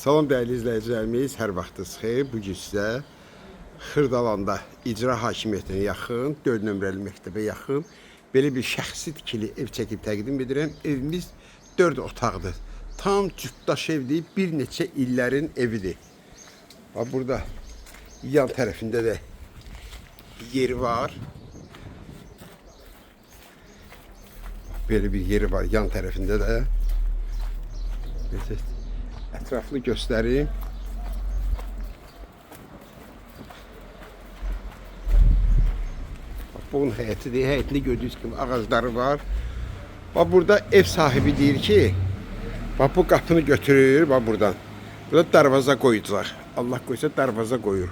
Salam dəyərli izləyicilərimiz, hər vaxtınız xeyir. Bu gün sizə Xırdalanda icra hakimiyyətinə yaxın, 4 nömrəli məktəbə yaxın belə bir şəxsi tikili ev çəkib təqdim edirəm. Evimiz 4 otaqdır. Tam cütdaş evdir, bir neçə illərin evidir. Bax, burada yan tərəfində də yeri var. Belə bir yeri var yan tərəfində də. Ətraflı göstəreyim. Bunun həyətidir. Həyətində gördüyünüz kimi ağacları var. Bax, burada ev sahibi deyir ki, bax, bu qapını götürür, bax, buradan. Burada darvaza qoyacaq. Allah qoysa darvaza qoyur.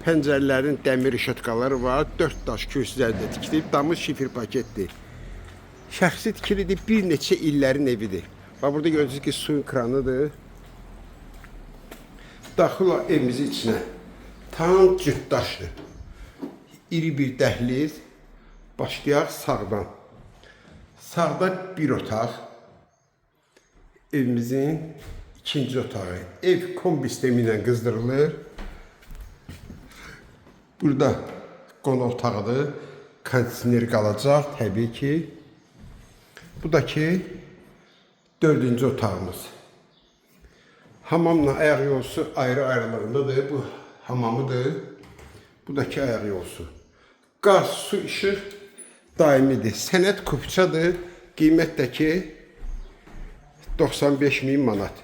Pəncərələrin dəmir işıqları var. 4 daş kürsülərdə tikilib. Damı şifir paketdir. Şəxsi tikilidir. Bir neçə illərin evidir. Bax, burada görürsünüz ki, suyun kranıdır. Daxil evimizin içinə tam cütdaşdır. İri bir dəhliz. Başlayaq sağdan. Sağda bir otaq. Evimizin ikinci otağı. Ev kombi sistemi ilə qızdırılır. Burada qonaq otağıdır. Kondisyoner qalacaq təbii ki. Bu da ki 4-cü otağımız. Hamamla ayaq yolusu ayrı-ayrılığındadır. Bu hamamıdır. Bu da ki ayaq yolusu. Qaz, su, işıq daimidir. Sənəd kupçadır. Qiymət də ki 95.000 manat.